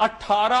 18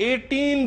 18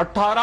18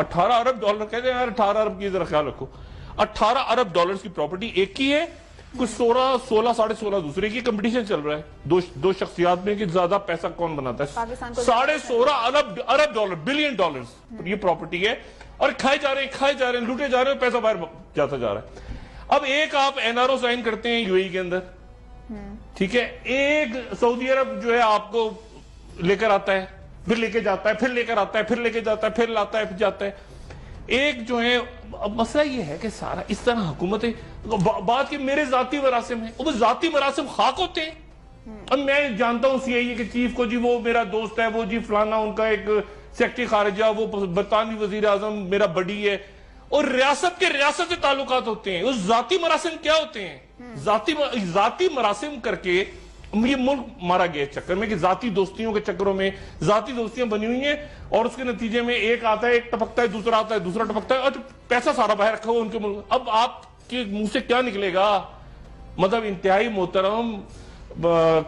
18 ارب dollar کہتے ہیں یار 18 ارب کی ذرا خیال رکھو. 18 ارب ڈالرز کی پراپرٹی ایک کی ہے, کچھ 16 ساڑھے 16 دوسرے کی. کمپٹیشن چل رہا ہے دو شخصیات میں کہ زیادہ پیسہ کون بناتا ہے. 16.5 ارب ڈالر بلین ڈالرز یہ پراپرٹی ہے, اور کھائے جا رہے ہیں لوٹے جا رہے ہیں, پیسہ باہر جاتا جا رہا ہے. اب ایک آپ این آر او سائن کرتے ہیں یو اے ای کے اندر, ٹھیک ہے, ایک سعودی عرب جو ہے آپ کو لے کر آتا ہے, پھر لے کے جاتا ہے, پھر لے کر آتا ہے, پھر لے کے جاتا ہے, پھر لاتا ہے, پھر جاتا ہے. ایک جو ہے اب مسئلہ یہ ہے کہ سارا اس طرح حکومتیں بات کہ میرے ذاتی مراسم ہیں, وہ ذاتی مراسم خاک ہوتے ہیں. اب میں جانتا ہوں سی آئی اے کے چیف کو, جی وہ میرا دوست ہے, وہ جی فلانا ان کا ایک سیکرٹری خارجہ, وہ برطانوی وزیر اعظم میرا بڑی ہے, اور ریاست کے ریاست سے تعلقات ہوتے ہیں. اس ذاتی مراسم کیا ہوتے ہیں؟ ذاتی مراسم کر کے یہ ملک مارا گیا چکر میں کہ ذاتی دوستیوں کے چکروں میں ذاتی دوستیاں بنی ہوئی ہیں, اور اس کے نتیجے میں ایک آتا ہے, ایک ٹپکتا ہے, دوسرا آتا ہے, دوسرا ٹپکتا ہے, اور پیسہ سارا باہر رکھا ہوا ان کے ملک. اب آپ کے منہ سے کیا نکلے گا؟ مطلب انتہائی محترم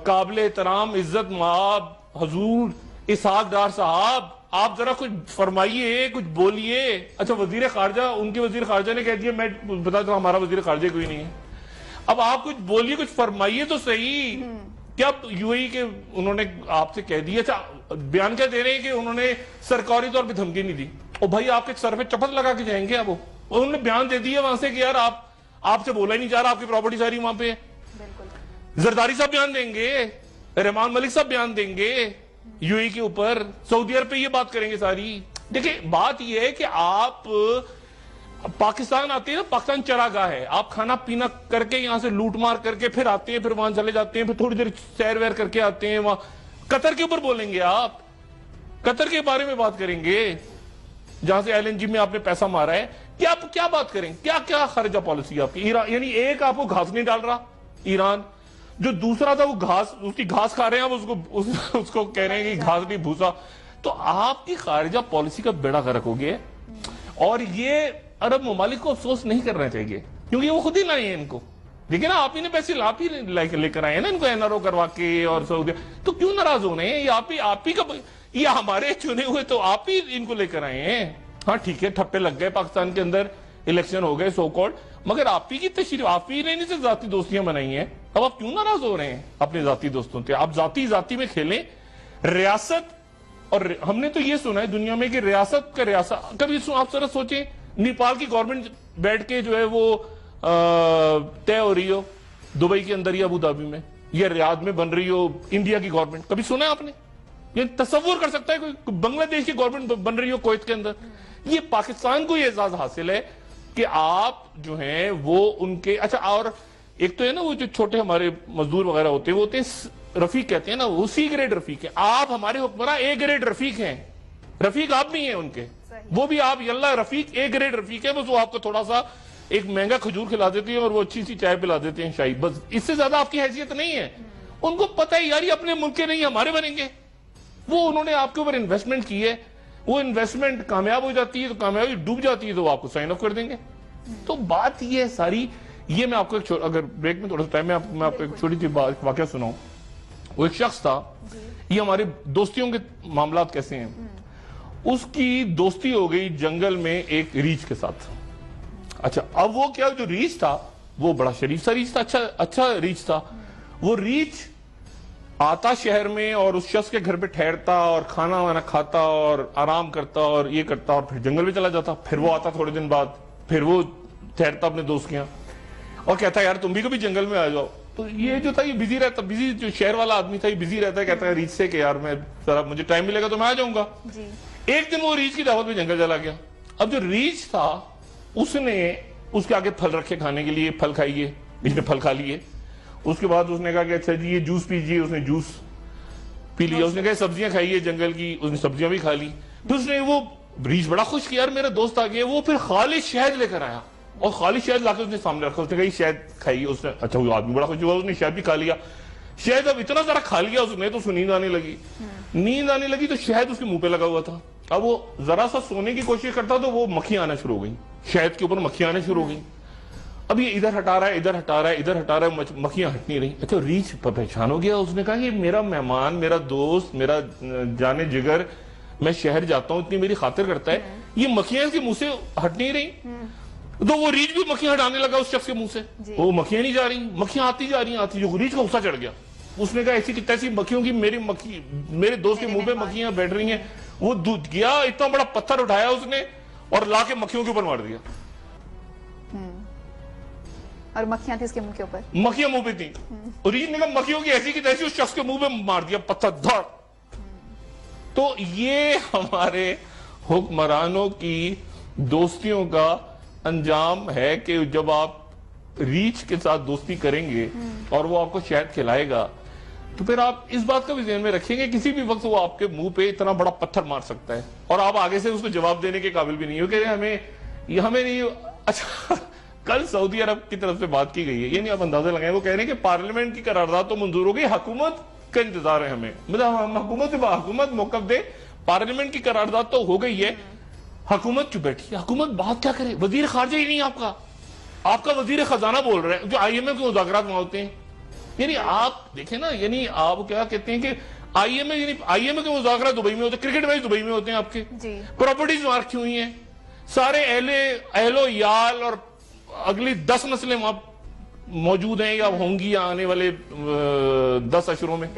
قابل احترام عزت مآب حضور اسحاق ڈار صاحب, آپ ذرا کچھ فرمائیے, کچھ بولیے. اچھا وزیر خارجہ, ان کے وزیر خارجہ نے کہہ دیا, میں بتا دوں ہمارا وزیر خارجہ کوئی نہیں ہے. اب آپ کچھ بولیے, کچھ فرمائیے تو صحیح. کیا یو اے ای کے انہوں نے آپ سے کہہ دیا؟ اچھا بیان کیا دے رہے ہیں کہ انہوں نے سرکاری طور پہ دھمکی نہیں دی. اور بھائی آپ کے سر پہ چپت لگا کے جائیں گے اب, انہوں نے بیان دے دیا وہاں سے کہ یار آپ سے بولا ہی نہیں جا رہا, آپ کی پراپرٹی ساری وہاں پہ. زرداری صاحب بیان دیں گے, رحمان ملک صاحب بیان دیں گے یو اے ای کے اوپر, سعودی عرب پہ یہ بات کریں گے ساری. دیکھیں بات یہ ہے کہ آپ پاکستان آتے ہیں نا, پاکستان چراگاہ ہے, آپ کھانا پینا کر کے یہاں سے لوٹ مار کر کے پھر آتے ہیں, پھر وہاں چلے جاتے ہیں, پھر تھوڑی دیر سیر ویر کر کے آتے ہیں. وہاں قطر کے اوپر بولیں گے, آپ قطر کے بارے میں بات کریں گے جہاں سے ایل این جی میں آپ نے پیسہ مارا ہے. کیا بات کریں, کیا خارجہ پالیسی آپ کی؟ یعنی ایک آپ کو گھاس نہیں ڈال رہا ایران, جو دوسرا تھا وہ گھاس, اس کی گھاس کھا رہے ہیں آپ, اس کو کہہ رہے ہیں کہ گھاس نہیں بھوسا. تو آپ کی خارجہ پالیسی کا بیڑا غرق ہو گیا. اور یہ عرب ممالک کو افسوس نہیں کرنا چاہیے, کیونکہ وہ خود ہی لائے ہیں ان کو. دیکھیں نا, آپ ہی نے پیسے آپ ہی لے کر آئے ہیں نا ان کو این آر او کروا کے, اور سعودی, تو کیوں ناراض ہو رہے ہیں؟ یہ آپ ہی کا, یہ ہمارے چنے ہوئے تو آپ ہی ان کو لے کر آئے ہیں. ہاں ٹھیک ہے, ٹھپے لگ گئے پاکستان کے اندر, الیکشن ہو گئے سو کالڈ, مگر آپ ہی کی تشریف, آپ ہی نے ان سے ذاتی دوستیاں بنائی ہیں. اب آپ کیوں ناراض ہو رہے ہیں اپنے ذاتی دوستوں سے؟ آپ ذاتی میں کھیلیں. ریاست, اور ہم نے تو یہ سنا ہے دنیا میں کہ ریاست کا ریاست, کبھی آپ ذرا سوچیں نیپال کی گورنمنٹ بیٹھ کے جو ہے وہ طے ہو رہی ہو دبئی کے اندر یا ابو دھابی میں, یا ریاض میں بن رہی ہو انڈیا کی گورنمنٹ, کبھی سنا ہے آپ نے؟ یہ تصور کر سکتا ہے کوئی بنگلہ دیش کی گورنمنٹ بن رہی ہو کویت کے اندر؟ یہ پاکستان کو یہ اعزاز حاصل ہے کہ آپ جو ہیں وہ ان کے, اچھا اور ایک تو ہے نا وہ جو چھوٹے ہمارے مزدور وغیرہ ہوتے ہیں, وہ ہوتے ہیں رفیق کہتے ہیں نا, وہ سی گریڈ رفیق ہیں. آپ ہمارے حکمراں اے گریڈ رفیق ہیں, رفیق آپ بھی ہیں ان کے, وہ بھی آپ اللہ رفیق اے گریڈ رفیق ہے. بس وہ آپ کو تھوڑا سا ایک مہنگا کھجور کھلا دیتے ہیں اور وہ اچھی سی چائے پلا دیتے ہیں شاہی, بس اس سے زیادہ آپ کی حیثیت نہیں ہے. ان کو پتہ ہے یار یہ اپنے ملک کے نہیں ہمارے بنیں گے. وہ انہوں نے آپ کے اوپر انویسٹمنٹ کی ہے, وہ انویسٹمنٹ کامیاب ہو جاتی ہے تو کامیابی ڈوب جاتی ہے تو وہ آپ کو سائن آف کر دیں گے. تو بات یہ ہے ساری. یہ میں آپ کو اگر بریک میں تھوڑا سا ٹائم میں آپ کو ایک چھوٹی سی واقعہ سناؤں. وہ ایک شخص تھا, یہ ہمارے دوستیوں کے معاملات کیسے ہیں, اس کی دوستی ہو گئی جنگل میں ایک ریچھ کے ساتھ. اچھا اب وہ کیا, جو ریچھ تھا وہ بڑا شریف سا ریچھ تھا, اچھا ریچھ تھا. وہ ریچھ آتا شہر میں اور اس شخص کے گھر پہ ٹھہرتا اور کھانا وانا کھاتا اور آرام کرتا اور یہ کرتا, اور پھر جنگل میں چلا جاتا. پھر وہ آتا تھوڑے دن بعد, پھر وہ ٹھہرتا اپنے دوست کے یہاں اور کہتا یار تم بھی کبھی جنگل میں آ جاؤ. تو یہ جو تھا یہ بزی رہتا, بزی جو شہر والا آدمی تھا یہ بزی رہتا ہے, کہتا ہے ریچھ سے کہ یار میں ذرا مجھے ٹائم ملے گا تو میں آ جاؤں گا. ایک دن وہ ریچھ کی دعوت میں جنگل چلا گیا. اب جو ریچھ تھا اس نے اس کے آگے پھل رکھے کھانے کے لیے, پھل کھائیے, اس نے پھل کھا لیے. اس کے بعد اس نے کہا کہ اچھا جی یہ جوس پیجیے, اس نے جوس پی لیا. اس نے کہا سبزیاں کھائیے جنگل کی, اس نے سبزیاں بھی کھا لی. پھر اس نے وہ ریچھ بڑا خوش کیا, یار میرا دوست آ گیا. وہ پھر خالص شہد لے کر آیا اور خالص شہد لا کے اس نے سامنے رکھا. اس نے کہا یہ شہد کھائیے. اس نے اچھا وہ آدمی بڑا خوش ہوا, اس نے شہد بھی کھا لیا. شہد اب اتنا ذرا کھا لیا اس نے تو نیند آنے لگی. نیند آنے لگی تو شہد اس کے منہ پہ لگا ہوا تھا. اب وہ ذرا سا سونے کی کوشش کرتا تو وہ مکھیاں آنا شروع ہو گئی, شہد کے اوپر مکھیاں آنا شروع ہو گئی. اب یہ ادھر ہٹا رہا ہے, ادھر ہٹا رہا ہے, ادھر ہٹا رہا ہے, مکھیاں ہٹ نہیں رہی. اچھا ریچھ پہچان ہو گیا. اس نے کہا یہ میرا مہمان, میرا دوست, میرا جانے جگر میں شہر جاتا ہوں اتنی میری خاطر کرتا ہے, یہ مکھیاں اس کے منہ سے ہٹ نہیں رہی, تو وہ ریچھ بھی مکھیاں ہٹانے لگا اس شخص کے منہ سے, وہ مکھیاں نہیں جا رہی, مکھیاں آتی جا رہی ہیں آتی, جو ریچھ کا غصہ چڑھ گیا, اس نے کہا ایسی کی تیسی مکھیوں کی میرے دوست کے منہ پہ مکھیاں بیٹھ رہی ہیں, وہ گیا اتنا بڑا پتھر اٹھایا اس نے اور لا کے مکھیوں کے اوپر مار دیا, اور مکھیاں تھی اس کے منہ کے اوپر, مکھیاں منہ پہ تھیں, اور ریچھ نے کہا مکھیوں کی ایسی کی تیسی اس شخص کے منہ پہ مار دیا پتھر دھڑ. تو یہ ہمارے حکمرانوں کی دوستیوں کا انجام ہے کہ جب آپ ریچھ کے ساتھ دوستی کریں گے اور وہ آپ کو شہد کھلائے گا, تو پھر آپ اس بات کا بھی ذہن میں رکھیں گے کسی بھی وقت وہ آپ کے منہ پہ اتنا بڑا پتھر مار سکتا ہے اور آپ آگے سے اس کو جواب دینے کے قابل بھی نہیں ہو کہ ہمیں نہیں. اچھا, کل سعودی عرب کی طرف سے بات کی گئی ہے, یعنی آپ اندازہ لگائیں, وہ کہہ رہے ہیں کہ پارلیمنٹ کی قرارداد تو منظور ہو گئی, حکومت کا انتظار ہے ہمیں, مطلب ہم حکومت موقف دے, پارلیمنٹ کی قرارداد تو ہو گئی ہے, حکومت کیوں بیٹھی, حکومت بات کیا کرے, وزیر خارجہ ہی نہیں آپ کا وزیر خزانہ بول رہا ہے, جو آئی ایم اے کے مذاکرات وہاں ہوتے ہیں. یعنی آپ دیکھیں نا, یعنی آپ کیا کہتے ہیں کہ آئی ایم اے کے مذاکرات دبئی میں ہوتے ہیں, کرکٹ میچ دبئی میں ہوتے ہیں, آپ کے پراپرٹیز وہاں رکھی ہوئی ہیں, سارے اہل و یال اور اگلی 10 نسلیں وہاں موجود ہیں یا ہوں گی آنے والے 10 اشروں میں.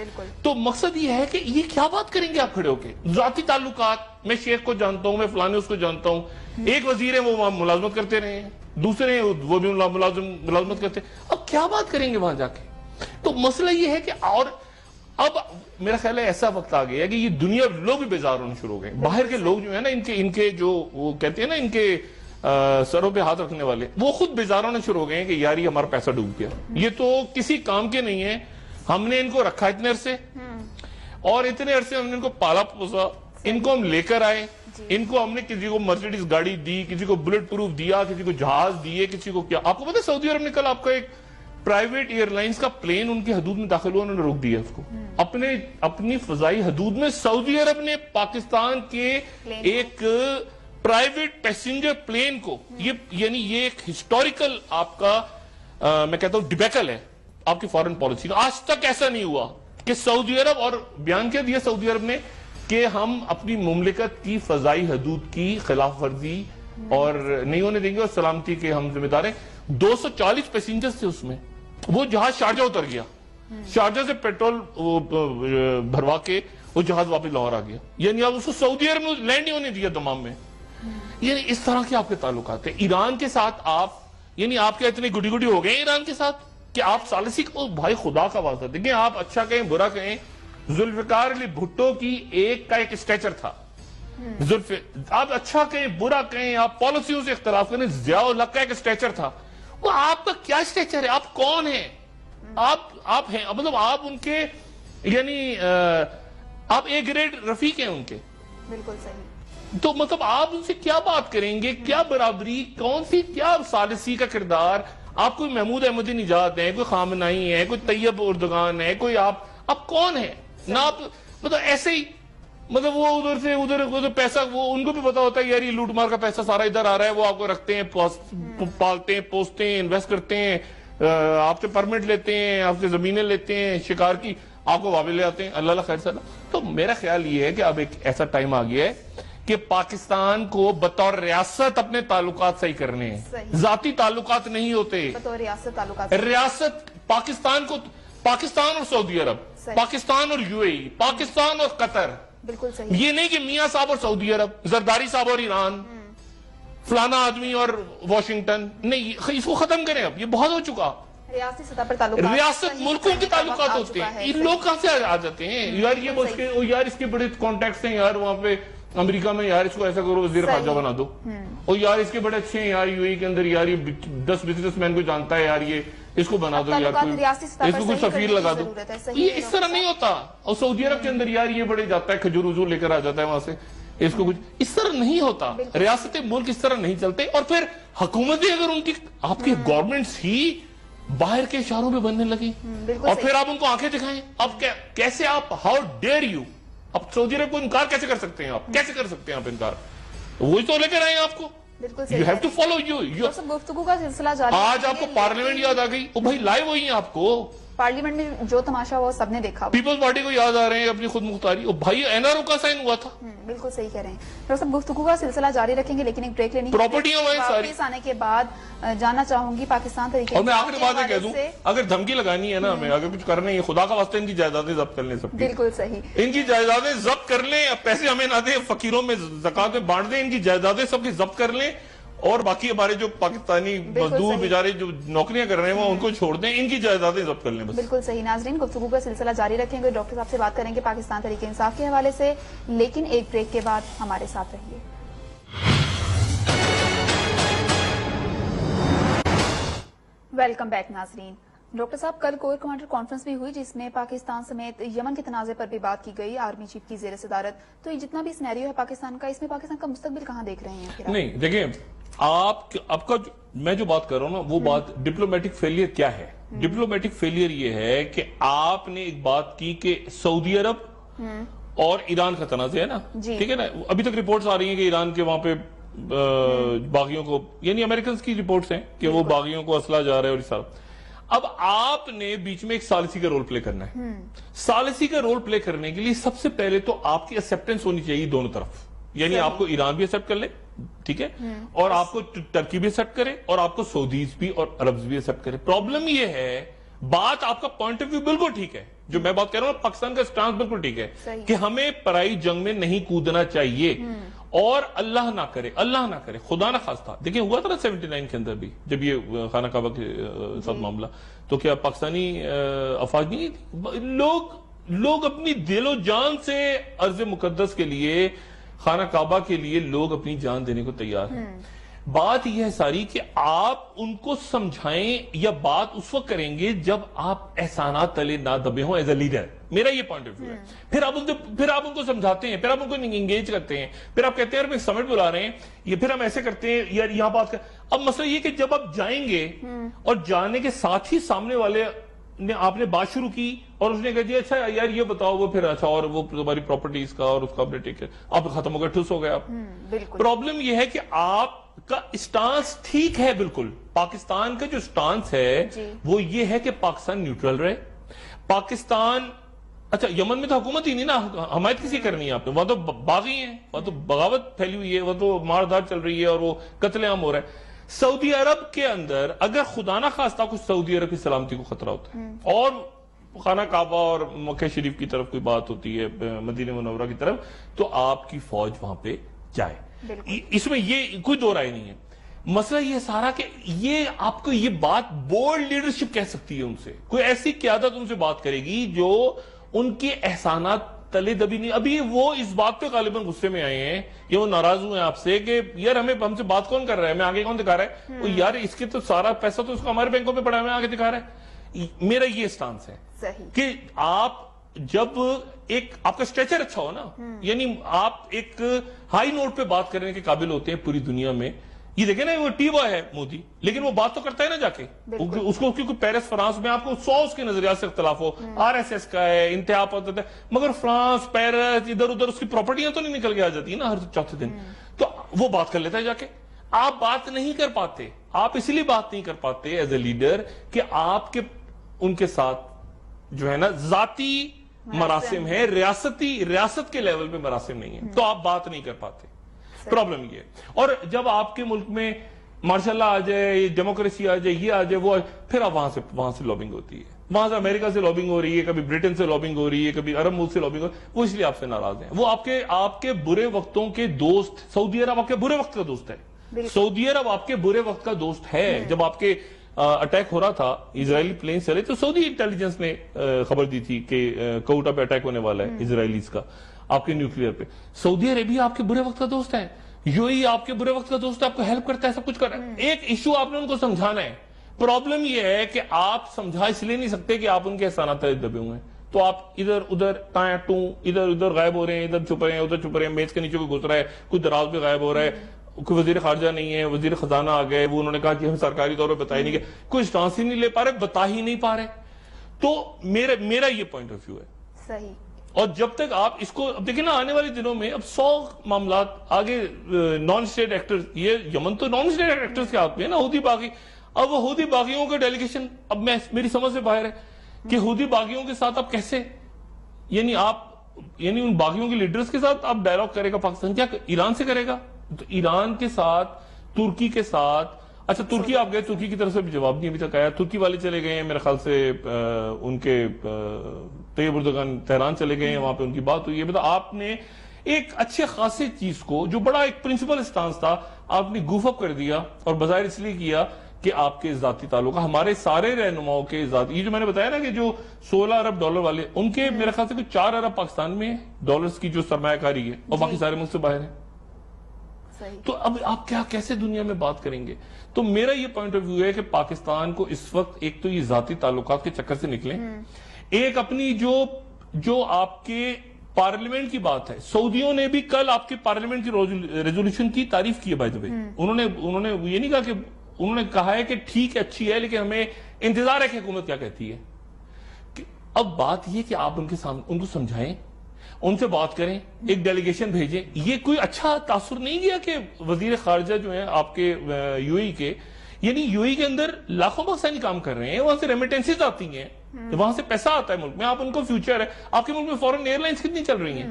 تو مقصد یہ ہے کہ یہ کیا بات کریں گے آپ کھڑے ہو کے, ذاتی تعلقات, میں شیخ کو جانتا ہوں, میں فلانے اس کو جانتا ہوں, ایک وزیر ہے وہ وہاں ملازمت کرتے رہے ہیں, دوسرے وہ بھی ملازمت کرتے ہیں, اب کیا بات کریں گے وہاں جا کے. تو مسئلہ یہ ہے کہ اور اب میرا خیال ہے ایسا وقت آ گیا ہے کہ یہ دنیا لوگ بھی بیزار ہونے شروع ہو گئے, باہر کے لوگ جو ہیں نا ان کے جو وہ کہتے ہیں نا ان کے سروں پہ ہاتھ رکھنے والے, وہ خود بیزار ہونے شروع ہو گئے ہیں کہ یار یہ ہمارا پیسہ ڈوب گیا, یہ تو کسی کام کے نہیں ہیں, ہم نے ان کو رکھا اتنے عرصے اور اتنے عرصے ہم نے ان کو پالا پوسا, ان کو ہم لے کر آئے, ان کو ہم نے کسی کو مرسیڈیز گاڑی دی, کسی کو بلٹ پروف دیا, کسی کو جہاز دیے, کسی کو کیا. آپ کو پتہ ہے سعودی عرب نے کل آپ کا ایک پرائیویٹ ایئر لائنز کا پلین ان کی حدود میں داخل ہوا, انہوں نے روک دیا اس کو اپنی فضائی حدود میں. سعودی عرب نے پاکستان کے ایک پرائیویٹ پیسنجر پلین کو, یعنی یہ ایک ہسٹوریکل آپ کا میں کہتا ہوں ڈیبیکل ہے آپ کی فارن پالیسی کا. آج تک ایسا نہیں ہوا کہ سعودی عرب, اور بیان کیا دیا سعودی عرب نے کہ ہم اپنی مملکت کی فضائی حدود کی خلاف ورزی اور نہیں ہونے دیں گے اور سلامتی کے ہم ذمہ دار ہیں. 240 پیسنجرز تھے اس میں, وہ جہاز شارجہ اتر گیا, شارجہ سے پیٹرول بھروا کے وہ جہاز واپس لاہور آ گیا, یعنی آپ اس کو سعودی عرب نے لینڈ نہیں ہونے دیا دمام میں. یعنی اس طرح کے آپ کے تعلقات ہیں. ایران کے ساتھ آپ, یعنی آپ کے اتنے گڈی گڈی ہو گئے ایران کے ساتھ کہ آپ ثالثی کو, بھائی خدا کا واسطہ دیکھیں, آپ اچھا کہیں برا کہیں, ذوالفقار علی بھٹو کی ایک کا ایک اسٹیچر تھا, آپ اچھا کہیں برا کہیں, آپ پالیسیوں سے اختلاف کریں, ضیاء الحق کا ایک اسٹیچر تھا, وہ آپ کا کیا اسٹیچر ہے, آپ کون ہیں, آپ ہیں مطلب آپ ان کے یعنی آپ ایک گریڈ رفیق ہیں ان کے. بالکل صحیح. تو مطلب آپ ان سے کیا بات کریں گے, کیا برابری, کون سی کیا ثالثی کا کردار. آپ کوئی محمود احمدی نژاد ہیں, کوئی خامنائی ہے, کوئی طیب اردگان ہے, کوئی آپ کون ہیں نہ, آپ مطلب ایسے ہی مطلب وہ ادھر سے ادھر پیسہ, وہ ان کو بھی پتا ہوتا ہے یار یہ لوٹ مار کا پیسہ سارا ادھر آ رہا ہے, وہ آپ کو رکھتے ہیں, پالتے ہیں, پوستے ہیں, انویسٹ کرتے ہیں, آپ سے پرمٹ لیتے ہیں, آپ سے زمینیں لیتے ہیں شکار کی, آپ کو واپس لے آتے ہیں. اللہ خیر صلی. تو میرا خیال یہ ہے کہ اب ایک ایسا ٹائم آ گیا ہے کہ پاکستان کو بطور ریاست اپنے تعلقات صحیح کرنے ہیں, ذاتی تعلقات نہیں ہوتے, بطور ریاست تعلقات. ریاست پاکستان کو, پاکستان اور سعودی عرب, پاکستان اور یو اے ای, پاکستان اور قطر, بالکل صحیح. یہ نہیں کہ میاں صاحب اور سعودی عرب, زرداری صاحب اور ایران, فلانا آدمی اور واشنگٹن, نہیں, اس کو ختم کریں. اب یہ بہت ہو چکا. ریاستی سطح پر تعلقات, ریاست ملکوں کے تعلقات ہوتے ہیں. ان لوگ کہاں سے آ جاتے ہیں یار, یار اس کے بڑے کانٹیکٹس ہیں یار وہاں پہ امریکہ میں, یار اس کو ایسا کرو وزیر خارجہ بنا دو, اور یار اس کے بڑے اچھے ہیں یار یو اے کے اندر, یار یہ 10 بزنس مین کو جانتا ہے یار, یہ اس کو بنا دو یار, اس کو کوئی سفیر لگا دو. یہ اس طرح نہیں ہوتا. اور سعودی عرب کے اندر یار یہ بڑے جاتا ہے, کھجور وزور لے کر آ جاتا ہے وہاں سے, اس کو کچھ اس طرح نہیں ہوتا. ریاست ملک اس طرح نہیں چلتے. اور پھر حکومتیں اگر ان کی, آپ کی گورنمنٹس ہی باہر کے اشاروں پہ بننے لگی, اور پھر آپ ان کو آنکھیں دکھائیں, اب کیسے آپ, ہاؤ ڈیئر یو, اب سعودی عرب کو انکار کیسے کر سکتے ہیں آپ, کیسے کر سکتے ہیں آپ انکار, وہی تو لے کر آئے ہیں آپ کو. You have to follow you. گفتگو کا سلسلہ جاری. آج آپ کو پارلیمنٹ یاد آ گئی, وہ بھائی لائے وہی ہیں آپ کو, پارلیمنٹ میں جو تماشا ہوا سب نے دیکھا. پیپلز پارٹی کو یاد آ رہے ہیں اپنی خود مختاری, اور بھائی این آر او کا سائن ہوا تھا. بالکل صحیح کہہ رہے ہیں. ڈاکٹر صاحب گفتگو کا سلسلہ جاری رکھیں گے لیکن ایک بریک لینی ہے. پراپرٹیاں واپس آنے کے بعد جاننا چاہوں گی پاکستان طریقے. اور میں آخری بات کہہ دوں, اگر دھمکی لگانی ہے نا ہمیں, اگر کچھ کرنا ہے خدا کا واسطہ ان کی جائیدادیں ضبط کر لیں سب. بالکل صحیح, ان کی جائیدادیں ضبط کر لیں, پیسے ہمیں نہ دیں, فقیروں میں زکات میں بانٹ دیں, ان کی جائیدادیں سب کی ضبط کر لیں, اور باقی ہمارے جو پاکستانی مزدور بیچارے جو نوکریاں کر رہے ہیں وہ ان کو چھوڑ دیں, ان کی جائیدادیں ضبط کر لیں بس. بالکل صحیح. ناظرین گفتگو کا سلسلہ جاری رکھیں گے, ڈاکٹر صاحب سے بات کریں گے پاکستان تحریک انصاف کے حوالے سے, لیکن ایک بریک کے بعد ہمارے ساتھ رہیے. ویلکم بیک ناظرین. ڈاکٹر صاحب کل کور کمانڈر کانفرنس بھی ہوئی جس میں پاکستان سمیت یمن کے تنازع پر بھی بات کی گئی, آرمی چیف کی زیر صدارت. تو یہ جتنا بھی سینیریو ہے پاکستان کا, اس میں پاکستان کا مستقبل کہاں دیکھ رہے ہیں؟ نہیں دیکھیں, آپ کا میں جو بات کر رہا ہوں نا وہ بات ڈپلومیٹک فیلئر کیا ہے. ڈپلومیٹک فیلئر یہ ہے کہ آپ نے ایک بات کی کہ سعودی عرب اور ایران کا تنازع ہے نا, ٹھیک ہے نا, ابھی تک رپورٹس آ رہی ہیں کہ ایران کے وہاں پہ باغیوں کو, یعنی امریکنز کی رپورٹس ہیں کہ وہ باغیوں کو اسلحہ جا رہا ہے اور اس طرح. اب آپ نے بیچ میں ایک ثالثی کا رول پلے کرنا ہے. ثالثی کا رول پلے کرنے کے لیے سب سے پہلے تو آپ کی ایکسیپٹنس ہونی چاہیے دونوں طرف, یعنی آپ کو ایران بھی ایکسیپٹ کر لے, ٹھیک ہے, اور آپ کو ترکی بھی ایکسیپٹ کرے, اور آپ کو سعودیز بھی اور عربز بھی ایکسیپٹ کرے. پرابلم یہ ہے, بات آپ کا پوائنٹ آف ویو بالکل ٹھیک ہے, جو میں بات کر رہا ہوں پاکستان کا سٹانس بالکل ٹھیک ہے کہ ہمیں پرائی جنگ میں نہیں کودنا چاہیے, اور اللہ نہ کرے خدا نہ خواستہ. دیکھیں ہوا تھا نا 79 کے اندر بھی جب یہ خانہ کعبہ کے ساتھ معاملہ, تو کیا پاکستانی افواج نہیں تھی, لوگ اپنی دل و جان سے ارض مقدس کے لیے, خانہ کعبہ کے لیے لوگ اپنی جان دینے کو تیار ہیں. بات یہ ہے ساری کہ آپ ان کو سمجھائیں, یا بات اس وقت کریں گے جب آپ احسانات تلے نہ دبے ہوں ایز اے لیڈر. میرا یہ پوائنٹ آف ویو ہے. پھر آپ ان کو سمجھاتے ہیں, پھر آپ ان کو انگیج کرتے ہیں, پھر آپ کہتے ہیں یار سمٹ بلا رہے ہیں, یہ پھر ہم ایسے کرتے ہیں یار یہاں بات کر. اب مسئلہ یہ کہ جب آپ جائیں گے اور جانے کے ساتھ ہی سامنے والے نے آپ نے بات شروع کی اور اس نے کہا جی اچھا یار یہ بتاؤ, وہ پھر اچھا اور وہ تمہاری پراپرٹیز کا اور اس کا اپنے آپ ختم ہو گیا, ٹھس ہو گیا آپ. پرابلم یہ ہے کہ آپ کا اسٹانس ٹھیک ہے بالکل, پاکستان کا جو اسٹانس ہے وہ یہ ہے کہ پاکستان نیوٹرل رہے. پاکستان اچھا یمن میں تو حکومت ہی نہیں نا, حمایت کسی کرنی ہے آپ نے, وہاں تو باغی ہیں, وہاں تو بغاوت پھیلی ہوئی ہے, وہاں تو ماردار چل رہی ہے اور وہ قتل عام ہو رہا ہے. سعودی عرب کے اندر اگر خدا نہ خواستہ کچھ سعودی عرب کی سلامتی کو خطرہ ہوتا ہے اور خانہ کعبہ اور مکہ شریف کی طرف کوئی بات ہوتی ہے, مدینہ منورہ کی طرف, تو آپ کی فوج وہاں پہ جائے. اس میں یہ کوئی دو رائے نہیں ہے. مسئلہ یہ سارا کہ یہ آپ کو یہ بات بولڈ لیڈرشپ کہہ سکتی ہے ان سے, کوئی ایسی قیادت ان سے بات کرے گی جو ان کے احسانات تلے دبی نہیں. ابھی وہ اس بات پہ غالباً غصے میں آئے ہیں یا وہ ناراض ہوئے ہیں آپ سے کہ یار ہم سے بات کون کر رہا ہے, میں آگے کون دکھا رہا ہے, وہ یار اس کے تو سارا پیسہ تو اس کو ہمارے بینکوں میں پڑا ہے, میں آگے دکھا رہا ہے. میرا یہ سٹانس ہے کہ آپ جب ایک آپ کا اسٹریچر اچھا ہو نا, یعنی آپ ایک ہائی نوٹ پہ بات کرنے کے قابل ہوتے ہیں پوری دنیا میں. یہ دیکھیں نا وہ ٹی بوائے ہے مودی, لیکن وہ بات تو کرتا ہے نا جا کے, اس کو کیونکہ پیرس فرانس میں آپ کو 100 اس کے نظریات سے اختلاف ہو, آر ایس ایس کا ہے, انتہا پسند ہے, مگر فرانس پیرس ادھر ادھر اس کی پراپرٹیاں تو نہیں نکل کے آ جاتی نا ہر چوتھے دن, تو وہ بات کر لیتا ہے جا کے. آپ بات نہیں کر پاتے, آپ اس لیے بات نہیں کر پاتے ایز اے لیڈر کہ آپ کے ان کے ساتھ جو ہے نا ذاتی مراسم ہے, ریاست کے لیول پہ مراسم نہیں ہے, تو آپ بات نہیں کر پاتے. پرابلم یہ ہے. اور جب آپ کے ملک میں ماشاء اللہ آ جائے, ڈیموکریسی آ جائے, یہ آ جائے, وہ پھر آپ وہاں سے لابنگ ہوتی ہے, وہاں سے امریکہ سے لابنگ ہو رہی ہے, کبھی برٹن سے لابنگ ہو رہی ہے, کبھی عرب ملک سے لابنگ ہو رہی ہے, وہ اس لیے آپ سے ناراض ہیں. وہ آپ کے برے وقتوں کے دوست, سعودی عرب آپ کے برے وقت کا دوست ہے, سعودی عرب آپ کے برے وقت کا دوست ہے. جب آپ کے اٹیک ہو رہا تھا, اسرائیلی پلین چلے, تو سعودی انٹیلیجنس نے خبر دی تھی کہ کوٹا پہ اٹیک ہونے والا ہے اسرائیلیز کا آپ کے نیوکلیئر پہ. سعودی عربیہ آپ کے برے وقت کا دوست ہے, یو اے ای آپ کے برے وقت کا دوست ہے, آپ کو ہیلپ کرتا ہے, سب کچھ کر رہا ہے. ایک ایشو آپ نے ان کو سمجھانا ہے. پرابلم یہ ہے کہ آپ سمجھا اس لیے نہیں سکتے کہ آپ ان کے احسانات دبے ہوئے ہیں, تو آپ ادھر ادھر تائیں ٹوں ادھر ادھر غائب ہو رہے ہیں, ادھر چھپ رہے ہیں, ادھر چھپ رہے ہیں, میز کے نیچے کوئی گھس رہا ہے, کوئی دراز پہ غائب ہو رہا ہے, کوئی وزیر خارجہ نہیں ہے, وزیر خزانہ آ گئے, وہ انہوں نے کہا کہ ہم سرکاری طور پہ بتا ہی نہیں گئے, کوئی اسٹانس ہی نہیں لے پا رہے, بتا ہی نہیں پا رہے. تو میرا یہ پوائنٹ آف ویو ہے. صحیح. اور جب تک آپ اس کو اب دیکھیں نا, آنے والے دنوں میں اب 100 معاملات آگے نان اسٹیٹ ایکٹرز, یہ یمن تو نان اسٹیٹ ایکٹرز کے ہاتھ میں ہے نا, حوثی باغی. اب وہ حوثی باغیوں کا ڈیلیگیشن اب میری سمجھ سے باہر ہے کہ حوثی باغیوں کے ساتھ آپ کیسے، یعنی ان باغیوں کے لیڈرز کے ساتھ آپ ڈائلاگ کرے گا پاکستان، کیا ایران سے کرے گا؟ تو ایران کے ساتھ، ترکی کے ساتھ، اچھا ترکی آپ گئے، ترکی کی طرف سے بھی جواب نہیں ابھی تک آیا، ترکی والے چلے گئے ہیں میرے خیال سے، ان کے طیب اردگان تہران چلے گئے ہیں، وہاں پہ ان کی بات ہوئی ہے، بتا آپ نے ایک اچھے خاصے چیز کو جو بڑا ایک پرنسپل اسٹانس تھا آپ نے گوف اپ کر دیا، اور بظاہر اس لیے کیا کہ آپ کے ذاتی تعلق، ہمارے سارے رہنماؤں کے ذاتی، یہ جو میں نے بتایا نا کہ جو 16 ارب ڈالر والے، ان کے میرے خیال سے کوئی 4 ارب پاکستان میں ڈالرز کی جو سرمایہ کاری ہے، اور باقی سارے ملک سے باہر ہیں۔ تو اب آپ کیسے دنیا میں بات کریں گے؟ تو میرا یہ پوائنٹ آف ویو ہے کہ پاکستان کو اس وقت ایک تو یہ ذاتی تعلقات کے چکر سے نکلیں، ایک اپنی جو آپ کے پارلیمنٹ کی بات ہے، سعودیوں نے بھی کل آپ کے پارلیمنٹ کی ریزولوشن کی تعریف کی ہے، بائی دا وے، انہوں نے یہ نہیں کہا کہ، انہوں نے کہا ہے کہ ٹھیک ہے اچھی ہے لیکن ہمیں انتظار ہے کہ حکومت کیا کہتی ہے۔ اب بات یہ کہ آپ ان کے سامنے ان کو سمجھائیں، ان سے بات کریں، ایک ڈیلیگیشن بھیجیں۔ یہ کوئی اچھا تاثر نہیں گیا کہ وزیر خارجہ جو ہیں آپ کے یو اے کے، یعنی یو اے کے اندر لاکھوں پاکستانی کام کر رہے ہیں، وہاں سے ریمیٹنسز آتی ہیں، وہاں سے پیسہ آتا ہے ملک میں، آپ ان کو فیوچر ہے، آپ کے ملک میں فورن ایئر لائنز کتنی چل رہی ہیں،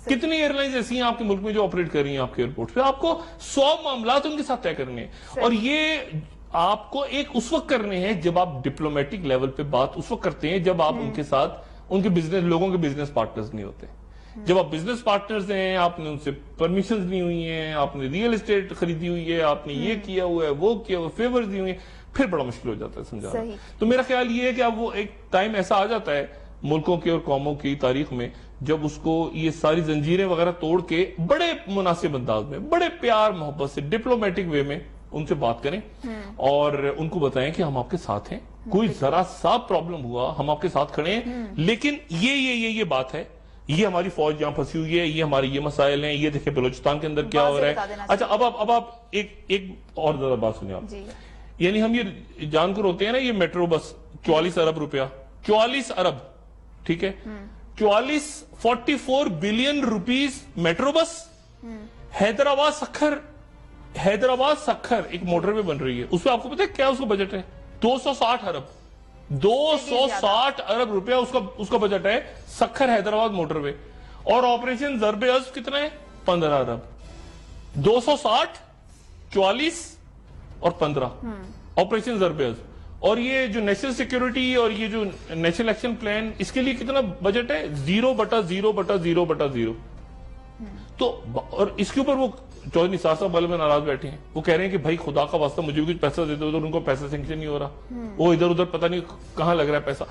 کتنی ایئر لائنز ایسی ہیں آپ کے ملک میں جو آپریٹ کر رہی ہیں آپ کے ایئرپورٹ پہ، آپ کو 100 معاملات ان کے ساتھ طے کرنے ہیں، اور یہ آپ کو ایک اس وقت کرنے ہیں جب آپ ڈپلومیٹک لیول پہ بات اس وقت کرتے ہیں جب آپ ان کے ساتھ ان کے بزنس لوگوں کے بزنس پارٹنرز نہیں ہوتے۔ جب آپ بزنس پارٹنرز ہیں، آپ نے ان سے پرمیشنز نہیں ہوئی ہیں، آپ نے ریئل اسٹیٹ خریدی ہوئی ہے، آپ نے یہ کیا ہوا ہے، وہ کیا ہوا ہے، فیورز دی ہوئی ہیں، پھر بڑا مشکل ہو جاتا ہے سمجھانا۔ تو میرا خیال یہ ہے کہ اب وہ ایک ٹائم ایسا آ جاتا ہے ملکوں کے اور قوموں کی تاریخ میں جب اس کو یہ ساری زنجیریں وغیرہ توڑ کے بڑے مناسب انداز میں، بڑے پیار محبت سے، ڈپلومیٹک وے میں ان سے بات کریں اور ان کو بتائیں کہ ہم آپ کے ساتھ ہیں، کوئی ذرا سا پرابلم ہوا ہم آپ کے ساتھ کھڑے ہیں، لیکن یہ بات ہے، یہ ہماری فوج یہاں پھنسی ہوئی ہے، یہ ہمارے یہ مسائل ہیں، یہ دیکھیں بلوچستان کے اندر کیا ہو رہا ہے۔ اچھا اب آپ ایک اور ذرا بات سنیں آپ، یعنی ہم یہ جان کر ہوتے ہیں نا، یہ میٹرو بس 44 ارب روپیہ، 44 ارب، ٹھیک ہے، 44 billion rupees metro bus, Hyderabad Sukkur ایک موٹر وے بن رہی ہے، اس پہ آپ کو پتا ہے کیا اس کا بجٹ ہے؟ 260 ارب، 260 ارب روپیہ اس کا بجٹ ہے سکھر حیدرآباد موٹر وے، اور آپریشن ضرب عضب کتنا ہے؟ 15 ارب، 260، 44 اور 15 آپریشن ضرب عضب۔ اور یہ جو نیشنل سیکیورٹی اور یہ جو نیشنل ایکشن پلان، اس کے لیے کتنا بجٹ ہے؟ 0/0/0/0۔ تو اور اس کے اوپر وہ چودھری نثار صاحب والے میں ناراض بیٹھے ہیں، وہ کہہ رہے ہیں کہ بھائی خدا کا واسطہ مجھے بھی کچھ پیسہ دے دو، ادھر ان کو پیسہ سینکشن نہیں ہو رہا، وہ ادھر ادھر پتہ نہیں کہاں لگ رہا ہے پیسہ۔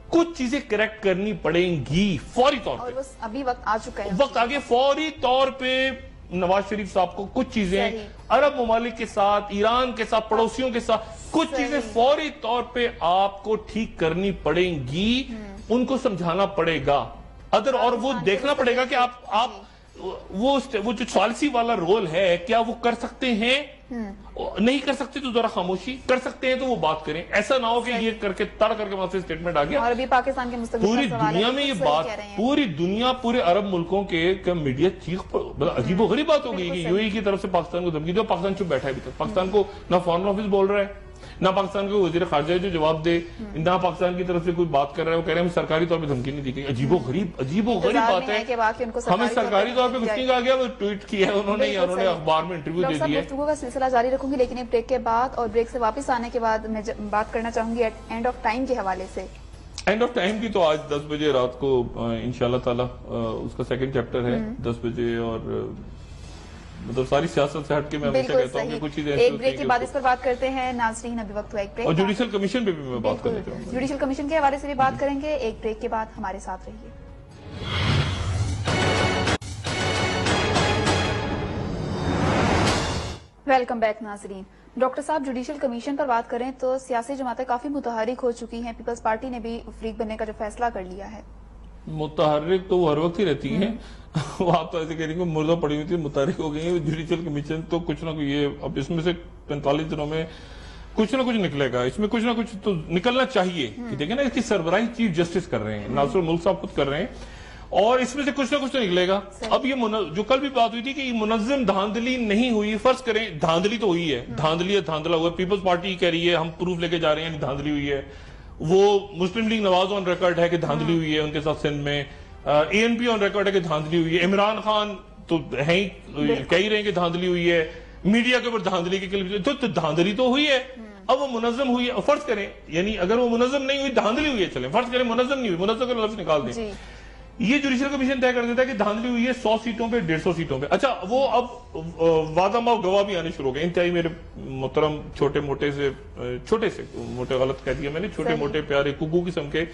کچھ چیزیں کریکٹ کرنی پڑیں گی فوری طور پہ، ابھی وقت آ چکا ہے، وقت آگے فوری طور پہ نواز شریف صاحب کو کچھ چیزیں عرب ممالک کے ساتھ، ایران کے ساتھ، پڑوسیوں کے ساتھ کچھ چیزیں فوری طور پہ آپ کو ٹھیک کرنی پڑیں گی، ان کو سمجھانا پڑے گا، اور وہ دیکھنا پڑے گا کہ آپ وہ جو ثالثی والا رول ہے کیا وہ کر سکتے ہیں؟ نہیں کر سکتے تو ذرا خاموشی، کر سکتے ہیں تو وہ بات کریں، ایسا نہ ہو کہ یہ کر کے تڑ کر کے وہاں سے اسٹیٹمنٹ آ گیا۔ اور ابھی پاکستان کے مستقبل پوری دنیا میں یہ بات، پوری دنیا، پورے عرب ملکوں کے میڈیا چیخ عجیب و غریب بات ہو گئی کہ یو اے کی طرف سے پاکستان کو دھمکی دو، پاکستان چپ بیٹھا ہے ابھی تک، پاکستان کو نہ فارن آفس بول رہا ہے، نہ پاکستان کو وزیر خارجہ جو جواب دے، نہ پاکستان کی طرف سے کوئی بات کر رہا ہے، وہ کہہ رہے ہیں ہمیں سرکاری طور پہ دھمکی نہیں دی گئی۔ عجیب و غریب بات ہے، ہمیں سرکاری طور پہ کچھ نہیں کہا گیا، وہ ٹویٹ کیا ہے انہوں نے اخبار میں انٹرویو دے دیا ہے۔ گفتگو کا سلسلہ جاری رکھوں گی لیکن ایک بریک کے بعد، اور بریک سے واپس آنے کے بعد میں بات کرنا چاہوں گی اینڈ آف ٹائم کے حوالے سے۔ اینڈ آف ٹائم کی تو آج 10 بجے رات کو انشاءاللہ تعالی اس کا سیکنڈ چیپٹر ہے 10 بجے، اور مطلب ساری سیاست سے ہٹ کے میں ہمیشہ کہتا ہوں کہ کچھ چیزیں ایک بریک کے بعد اس پر بات کرتے ہیں ناظرین، ابھی وقت ہوا ایک بریک، اور جوڈیشل کمیشن پہ بھی میں بات کرنا چاہوں گا، جوڈیشل کمیشن کے حوالے سے بھی بات کریں گے۔ ایک بریک کے بعد ہمارے ساتھ رہیے۔ ویلکم بیک ناظرین۔ ڈاکٹر صاحب، جوڈیشل کمیشن پر بات کریں تو سیاسی جماعتیں کافی متحرک ہو چکی ہیں، پیپلز پارٹی نے بھی فریق بننے کا جو فیصلہ کر لیا ہے۔ متحرک تو وہ ہر وقت ہی رہتی ہیں، وہ آپ تو ایسے کہہ رہی ہیں کہ مردہ پڑی ہوئی تھی، متحرک ہو گئی ہیں۔ جوڈیشل کمیشن تو کچھ نہ کچھ، یہ اب اس میں سے 45 دنوں میں کچھ نہ کچھ نکلے گا، اس میں کچھ نہ کچھ تو نکلنا چاہیے۔ دیکھیں نا، اس کی سربراہی چیف جسٹس کر رہے ہیں، ناصر الملک صاحب خود کر رہے ہیں، اور اس میں سے کچھ نہ کچھ تو نکلے گا۔ اب یہ جو کل بھی بات ہوئی تھی کہ یہ منظم دھاندلی نہیں ہوئی، فرض کریں دھاندلی تو ہوئی ہے، دھاندلی ہے، دھاندلا ہوا ہے، پیپلز پارٹی کہہ رہی ہے ہم پروف لے کے جا رہے ہیں دھاندلی ہوئی ہے، وہ مسلم لیگ نواز آن ریکارڈ ہے کہ دھاندلی ہوئی ہے ان کے ساتھ سندھ میں, ANP آن ریکارڈ ہے کہ دھاندلی ہوئی ہے, عمران خان تو ہے ہی کہہ ہی رہے ہیں کہ دھاندلی ہوئی ہے, میڈیا کے اوپر دھاندلی کی کلپ, تو دھاندلی تو ہوئی ہے. اب وہ منظم ہوئی ہے, فرض کریں یعنی اگر وہ منظم نہیں ہوئی دھاندلی ہوئی ہے, چلیں فرض کریں منظم نہیں ہوئی, منظم کا لفظ نکال دیں, یہ جوڈیشل کمیشن طے کر دیتا ہے کہ دھاندلی ہوئی ہے 100 سیٹوں پہ 150 سیٹوں پہ. اچھا وہ اب وعدہ ماف گواہ بھی آنے شروع ہو گئے, انتہائی میرے محترم چھوٹے موٹے غلط کہہ دیا میں نے, چھوٹے موٹے پیارے کگو قسم کے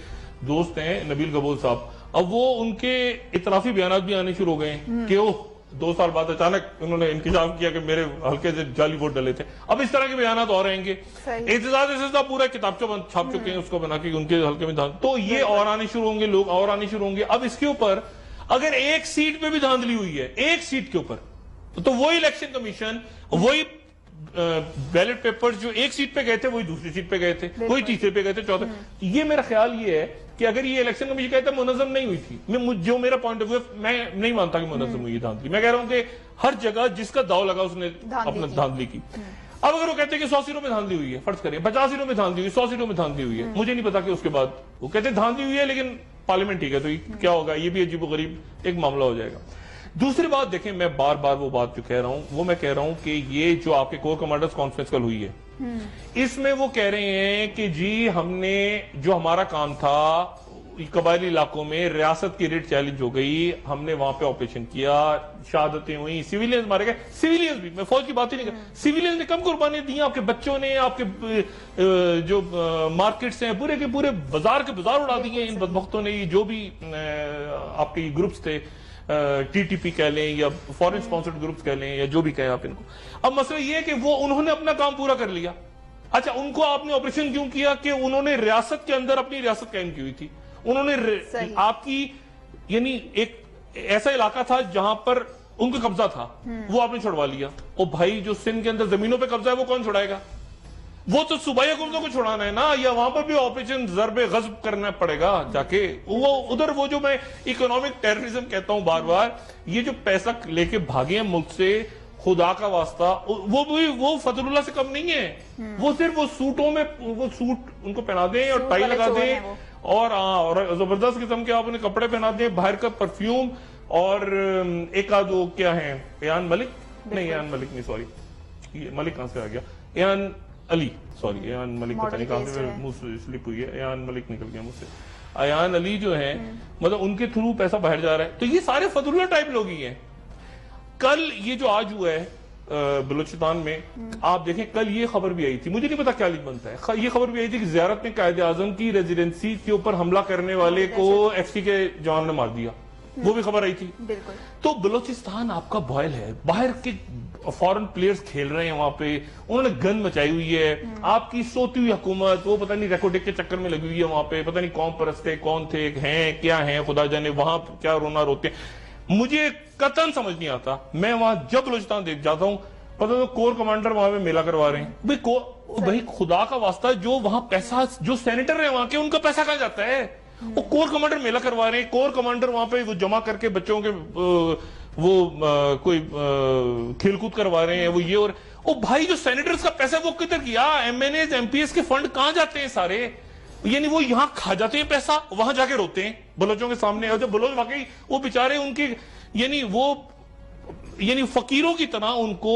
دوست ہیں نبیل گبول صاحب, اب وہ ان کے اعترافی بیانات بھی آنے شروع ہو گئے ہیں کہ 2 سال بعد اچانک انہوں نے انکشاف کیا کہ میرے حلقے سے جعلی ووٹ ڈلے تھے. اب اس طرح کے بیانات اور رہیں گے, اعتزاز پورا کتابچہ چھاپ چکے ہیں اس کو بنا کے ان کے حلقے میں تو یہ اور آنے شروع ہوں گے, لوگ اور آنے شروع ہوں گے. اب اس کے اوپر اگر ایک سیٹ پہ بھی دھاندلی ہوئی ہے, ایک سیٹ کے اوپر, تو وہی الیکشن کمیشن وہی بیلٹ پیپر جو ایک سیٹ پہ گئے تھے وہی دوسری سیٹ پہ گئے تھے, وہی تیسرے پہ گئے تھے, چوتھے. یہ میرا خیال یہ ہے کہ اگر یہ الیکشن کمیشن کہتا ہے منظم نہیں ہوئی تھی, جو میرا پوائنٹ آف ویو, میں نہیں مانتا کہ منظم ہوئی دھاندلی. میں کہہ رہا ہوں کہ ہر جگہ جس کا داؤ لگا اس نے اپنا دھاندلی کی. اب اگر وہ کہتے ہیں کہ 100 سیٹوں میں دھاندلی ہوئی ہے, فرض کریں 50 سیٹوں میں دھاندلی ہوئی, 100 سیٹوں میں دھاندلی ہوئی ہے, مجھے نہیں پتا کہ اس کے بعد وہ کہتے ہیں دھاندلی ہوئی ہے لیکن پارلیمنٹ ٹھیک ہے, تو کیا ہوگا, یہ بھی عجیب و غریب ایک معاملہ ہو جائے گا. دوسری بات دیکھیں, میں بار بار وہ بات جو کہہ رہا ہوں وہ میں کہہ رہا ہوں کہ یہ جو آپ کے کور کمانڈرز کانفرنس کل ہوئی ہے, اس میں وہ کہہ رہے ہیں کہ جی ہم نے جو ہمارا کام تھا قبائلی علاقوں میں ریاست کی ریٹ چیلنج ہو گئی, ہم نے وہاں پہ آپریشن کیا, شہادتیں ہوئی, سیویلینز مارے گئے, سیویلینز بھی, میں فوج کی بات ہی نہیں کر, سیویلینز نے کم قربانیاں دی, آپ کے بچوں نے, آپ کے جو مارکیٹس ہیں پورے کے پورے بازار کے بازار اڑا دیے ان بدبختوں نے, جو بھی آپ کے گروپس تھے, TTP کہہ لیں یا فورن سپانسرڈ گروپس کہہ لیں یا جو بھی کہیں آپ ان کو. اب مسئلہ یہ ہے کہ وہ انہوں نے اپنا کام پورا کر لیا. اچھا ان کو آپ نے آپریشن کیوں کیا کہ انہوں نے ریاست کے اندر اپنی ریاست قائم کی ہوئی تھی, انہوں نے آپ کی یعنی ایک ایسا علاقہ تھا جہاں پر ان کا قبضہ تھا, وہ آپ نے چھڑوا لیا. اور بھائی جو سندھ کے اندر زمینوں پہ قبضہ ہے وہ کون چھڑائے گا, وہ تو صوبائی حکومتوں کو چھڑانا ہے نا, یا وہاں پر بھی آپریشن ضرب غضب کرنا پڑے گا جا کے. وہ ادھر وہ جو میں اکنامک ٹیررزم کہتا ہوں بار بار, یہ جو پیسہ لے کے بھاگے ہیں ملک سے, خدا کا واسطہ وہ فضل اللہ سے کم نہیں ہے. وہ صرف وہ سوٹوں میں, وہ سوٹ ان کو پہنا دیں اور ٹائی لگا دیں اور زبردست قسم کے آپ انہیں کپڑے پہنا دیں, باہر کا پرفیوم, اور ایک آدھ وہ کیا ہیں, ایان ملک نہیں سوری, ملک کہاں سے آ گیا, ایان علی, سوری ایان ملک پتہ نہیں کہاں سے منہ سے سلپ ہوئی ہے, ایان ملک نکل گیا مجھ سے, ایان علی جو ہیں, مطلب ان کے تھرو پیسہ باہر جا رہا ہے. تو یہ سارے فضل اللہ ٹائپ لوگ ہی ہیں. کل یہ جو آج ہوا ہے بلوچستان میں, آپ دیکھیں کل یہ خبر بھی آئی تھی, مجھے نہیں پتا کیا لکھ بنتا ہے, یہ خبر بھی آئی تھی کہ زیارت میں قائد اعظم کی ریزیڈنسی کے اوپر حملہ کرنے والے کو FC کے جوان نے مار دیا, وہ بھی خبر آئی تھی. تو بلوچستان آپ کا بوائل ہے, باہر کے فورن پلیئرز کھیل رہے ہیں وہاں پہ, انہوں نے گن مچائی ہوئی ہے. آپ کی سوتی ہوئی حکومت وہ پتہ نہیں ریکارڈنگ کے چکر میں لگی ہوئی ہے وہاں پہ, پتہ نہیں قوم پرست تھے, کون تھے, ہیں کیا ہیں, خدا جانے وہاں کیا رونا روتے ہیں. مجھے قطعاً سمجھ نہیں آتا, میں وہاں جب بلوچستان دیکھ جاتا ہوں, پتہ تو کور کمانڈر وہاں پہ میلہ کروا رہے ہیں. بھئی خدا کا واسطہ, جو وہاں پیسہ, جو سینیٹر ہیں وہاں کے, ان کا پیسہ کہاں جاتا ہے؟ وہ کور کمانڈر میلہ کروا رہے ہیں, کور کمانڈر وہاں پہ وہ جمع کر کے بچوں کے وہ کوئی کھیل کود کروا رہے ہیں, وہ یہ. اور بھائی جو سینیٹرز کا پیسہ وہ کدھر گیا, MNAs MPs کے فنڈ کہاں جاتے ہیں سارے؟ یعنی وہ یہاں کھا جاتے ہیں پیسہ, وہاں جا کے روتے ہیں بلوچوں کے سامنے. اور جب بلوچ واقعی وہ بیچارے ان کے یعنی فقیروں کی طرح ان کو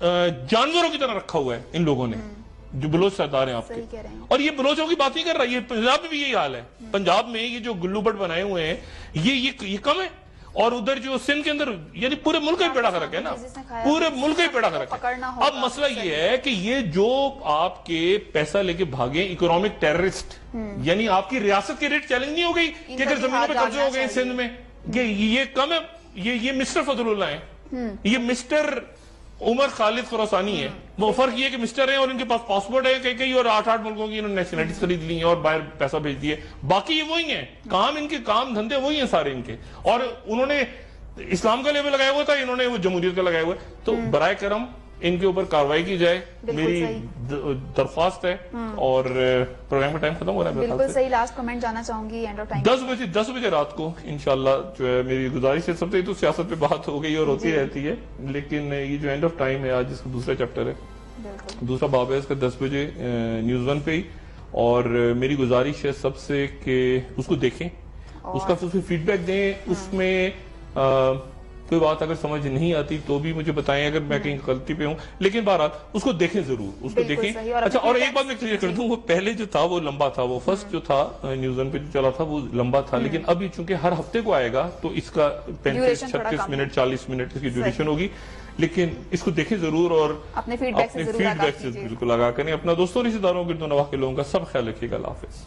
جانوروں کی طرح رکھا ہوا ہے ان لوگوں نے, جو بلوچ سردار ہیں آپ کے. اور یہ بلوچوں کی بات نہیں کر رہا, یہ پنجاب میں بھی یہی حال ہے. پنجاب میں یہ جو گلو بٹ بنائے ہوئے ہیں یہ کم ہے, اور ادھر جو سندھ کے اندر یعنی پورے ملک کا ہی پیڑا خرک ہے نا, پورے ملک کا ہی پیڑا خرک ہے. اب مسئلہ یہ ہے کہ یہ جو آپ کے پیسہ لے کے بھاگے اکنامک ٹیررسٹ, یعنی آپ کی ریاست کی ریٹ چیلنج نہیں ہو گئی کہ اگر زمینوں پہ قبضے ہو گئے سندھ میں, یہ کم ہے. یہ مسٹر فضل اللہ ہیں, یہ مسٹر عمر خالد خراسانی ہے. وہ فرق یہ ہے کہ مسٹر ہیں اور ان کے پاس پاسپورٹ ہے کئی اور 8 ملکوں کی انہوں نے نیشنلٹیز خرید لی ہیں اور باہر پیسہ بھیج دیے. باقی یہ وہی ہیں, کام ان کے کام دھندے وہی ہیں سارے ان کے, اور انہوں نے اسلام کا لیبل لگایا ہوا تھا, انہوں نے وہ جمہوریت کا لگایا ہوا ہے. تو برائے کرم ان کے اوپر کاروائی کی جائے, میری درخواست ہے. اور پروگرام کا ٹائم ختم ہو رہا ہے. بالکل صحیح, لاسٹ کمنٹ جانا چاہوں گی, اینڈ آف ٹائم 10 بجے رات کو انشاءاللہ جو ہے میری گزارش ہے. سب سے تو سیاست پہ بات ہو گئی اور ہوتی رہتی ہے, لیکن یہ جو اینڈ آف ٹائم ہے آج, جس کا دوسرا چیپٹر ہے, دوسرا باب ہے اس کا 10 بجے نیوز 1 پہ ہی. اور میری گزارش ہے سب سے کہ اس کو دیکھیں، اس کا فیڈ بیک دیں، اس میں کوئی بات اگر سمجھ نہیں آتی تو بھی مجھے بتائیں اگر میں کہیں غلطی پہ ہوں، لیکن بہرحال اس کو دیکھیں ضرور، اس کو دیکھیں۔ اچھا، اور ایک بات میں کلیئر کر دوں، وہ پہلے جو تھا وہ لمبا تھا، وہ فرسٹ جو تھا نیوز ون پہ جو چلا تھا وہ لمبا تھا، لیکن ابھی چونکہ ہر ہفتے کو آئے گا تو اس کا 35-36 منٹ 40 منٹ اس کی ڈیوریشن ہوگی، لیکن اس کو دیکھیں ضرور اور اپنے فیڈ بیک سے بالکل آگاہ کریں۔ اپنا دوستوں رشتہ داروں گرد و نواح کے لوگوں کا سب خیال رکھیے گا۔ اللہ حافظ۔